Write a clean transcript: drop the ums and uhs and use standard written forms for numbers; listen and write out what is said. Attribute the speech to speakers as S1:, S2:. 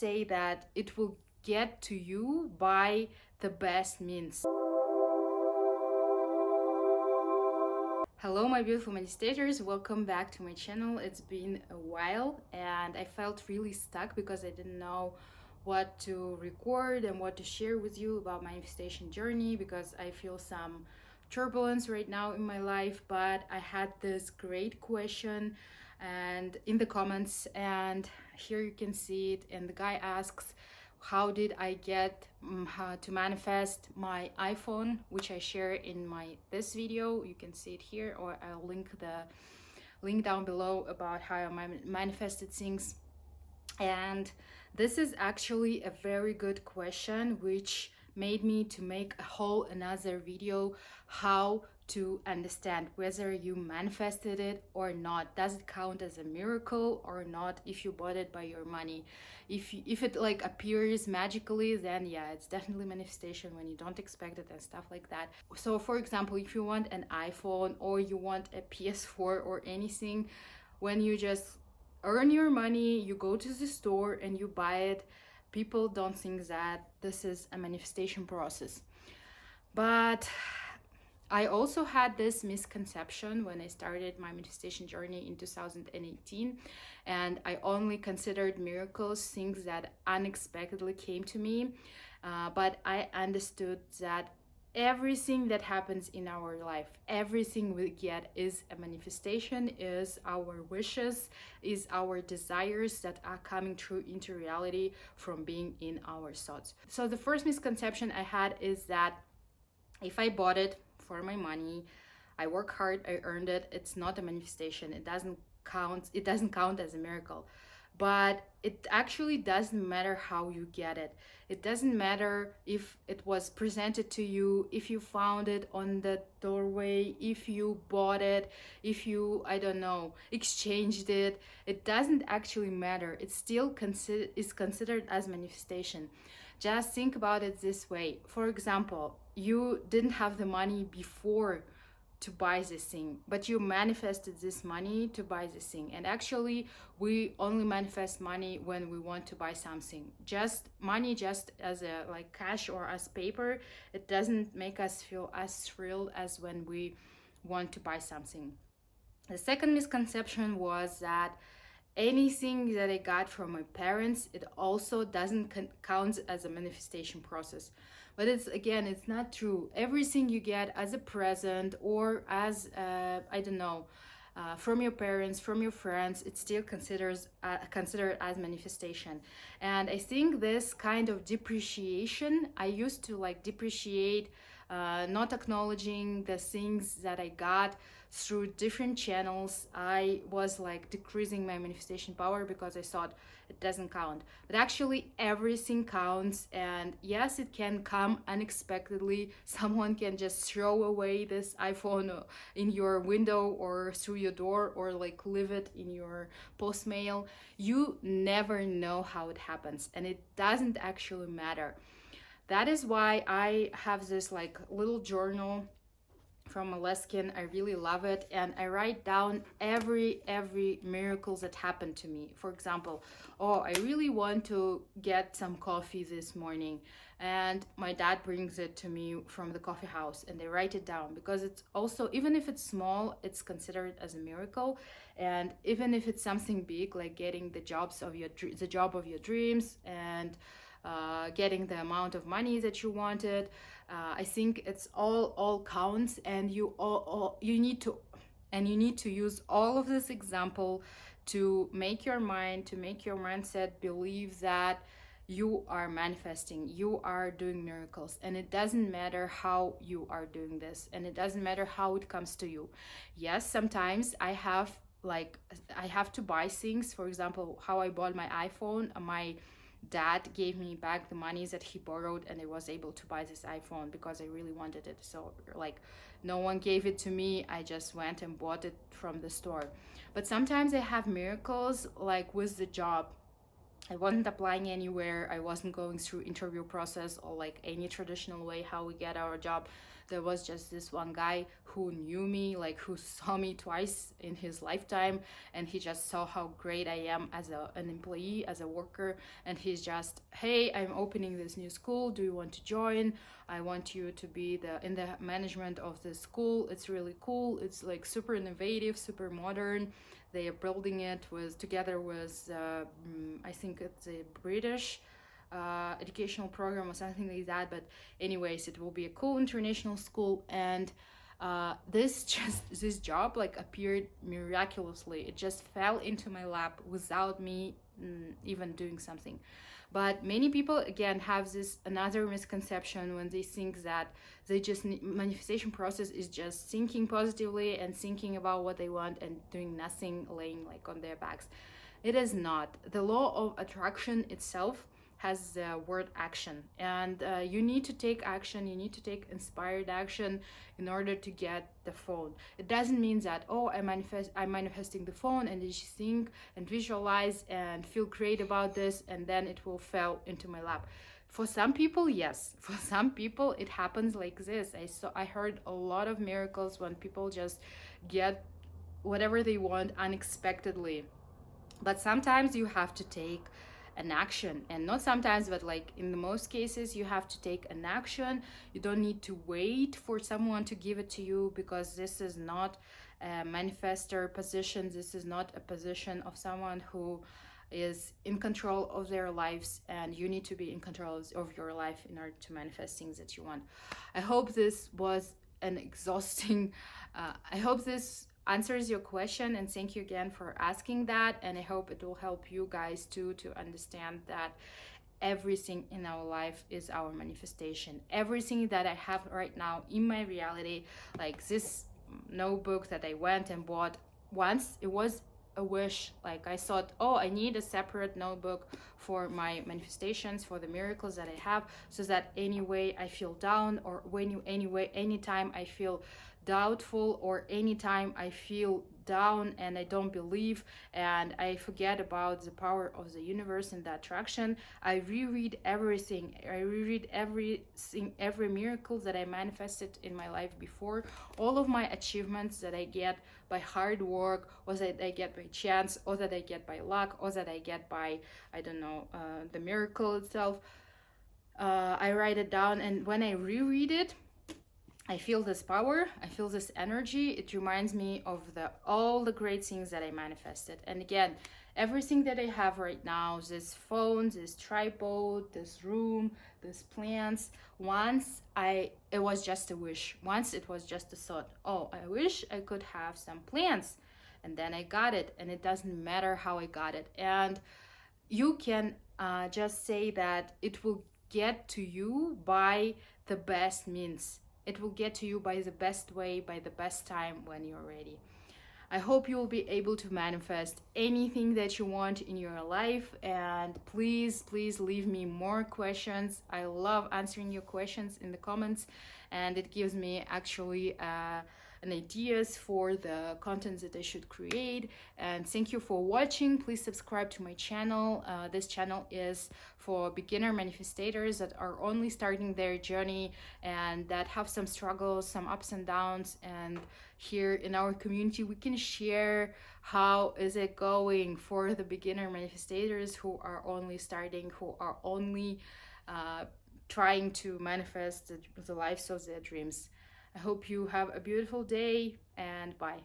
S1: say that it will get to you by the best means. Hello my beautiful meditators, welcome back to my channel. It's been a while and I felt really stuck because I didn't know what to record and what to share with you about my manifestation journey, because I feel some turbulence right now in my life. But I had this great question and in the comments, and here you can see it, and the guy asks, how did I get how to manifest my iPhone, which I share in this video. You can see it here, or I'll link the link down below about how I manifested things. And this is actually a very good question, which made me to make a whole another video, how to understand whether you manifested it or not. Does it count as a miracle or not if you bought it by your money? If it like appears magically, then yeah, it's definitely manifestation when you don't expect it and stuff like that. So for example, if you want an iPhone or you want a PS4 or anything, when you just earn your money, you go to the store and you buy it, people don't think that this is a manifestation process. But I also had this misconception when I started my manifestation journey in 2018, and I only considered miracles things that unexpectedly came to me. But I understood that everything that happens in our life, everything we get is a manifestation, is our wishes, is our desires that are coming true into reality from being in our thoughts. So the first misconception I had is that if I bought it for my money, I work hard, I earned it, it's not a manifestation, it doesn't count as a miracle. But it actually doesn't matter how you get it. It doesn't matter if it was presented to you, if you found it on the doorway, if you bought it, if you, I don't know, exchanged it. It doesn't actually matter. It still is considered as manifestation. Just think about it this way. For example, you didn't have the money before to buy this thing, but you manifested this money to buy this thing. And actually we only manifest money when we want to buy something. Just money, just as a like cash or as paper, it doesn't make us feel as thrilled as when we want to buy something. The second misconception was that anything that I got from my parents, it also doesn't count as a manifestation process. But it's not true. Everything you get as a present or as I don't know, from your parents, from your friends, it's still considered as manifestation. And I think this kind of depreciation, I used to like depreciate, not acknowledging the things that I got through different channels. I was like decreasing my manifestation power because I thought it doesn't count. But actually everything counts, and yes, it can come unexpectedly. Someone can just throw away this iPhone in your window or through your door, or like leave it in your post mail. You never know how it happens, and it doesn't actually matter. That is why I have this like little journal from Moleskine. I really love it, and I write down every miracle that happened to me. For example, oh, I really want to get some coffee this morning, and my dad brings it to me from the coffee house, and I write it down, because it's also, even if it's small, it's considered as a miracle. And even if it's something big, like getting the job of your dreams, and getting the amount of money that you wanted, I think it's all counts, and you need to use all of this example to make your mindset believe that you are manifesting, you are doing miracles. And it doesn't matter how you are doing this, and it doesn't matter how it comes to you. Yes, sometimes I have to buy things. For example, how I bought my iPhone, my dad gave me back the money that he borrowed, and I was able to buy this iPhone because I really wanted it. So like, no one gave it to me, I just went and bought it from the store. But sometimes I have miracles, like with the job. I wasn't applying anywhere. I wasn't going through interview process or like any traditional way how we get our job. There was just this one guy who knew me, like who saw me twice in his lifetime, and he just saw how great I am as an employee, as a worker, and he's just, hey, I'm opening this new school. Do you want to join? I want you to be in the management of the school. It's really cool. It's like super innovative, super modern. They are building it with together with I think it's a British educational program or something like that. But anyways, it will be a cool international school, and this job like appeared miraculously. It just fell into my lap without me even doing something. But many people again have this another misconception when they think that they just manifestation process is just thinking positively and thinking about what they want and doing nothing, laying like on their backs. It is not. The law of attraction itself has the word action, and you need to take action. You need to take inspired action in order to get the phone. It doesn't mean that, oh, I'm manifesting the phone, and you think and visualize and feel great about this, and then it will fall into my lap. For some people, yes. For some people it happens like this. I heard a lot of miracles when people just get whatever they want unexpectedly. But sometimes you have to take an action, and not sometimes, but like in the most cases you have to take an action. You don't need to wait for someone to give it to you, because this is not a manifestor position. This is not a position of someone who is in control of their lives, and you need to be in control of your life in order to manifest things that you want. I hope this was an exhausting I hope this answers your question, and thank you again for asking that, and I hope it will help you guys too to understand that everything in our life is our manifestation. Everything that I have right now in my reality, like this notebook that I went and bought once, it was a wish. Like I thought, oh, I need a separate notebook for my manifestations, for the miracles that I have, so that anyway I feel down, or anytime I feel doubtful, or anytime I feel down and I don't believe and I forget about the power of the universe and the attraction, I reread everything. I reread everything, every miracle that I manifested in my life before, all of my achievements that I get by hard work, or that I get by chance, or that I get by luck, or that I get by, I don't know, the miracle itself. I write it down, and when I reread it, I feel this power, I feel this energy. It reminds me of all the great things that I manifested. And again, everything that I have right now, this phone, this tripod, this room, these plants, it was just a wish. Once it was just a thought, oh, I wish I could have some plants. And then I got it, and it doesn't matter how I got it. And you can just say that it will get to you by the best means. It will get to you by the best way, by the best time when you're ready. I hope you will be able to manifest anything that you want in your life. And please, please leave me more questions. I love answering your questions in the comments, and it gives me actually an ideas for the content that I should create. And thank you for watching. Please subscribe to my channel. This channel is for beginner manifestators that are only starting their journey and that have some struggles, some ups and downs. And here in our community we can share how is it going for the beginner manifestators who are only starting, who are only trying to manifest the lives of their dreams. I hope you have a beautiful day, and bye.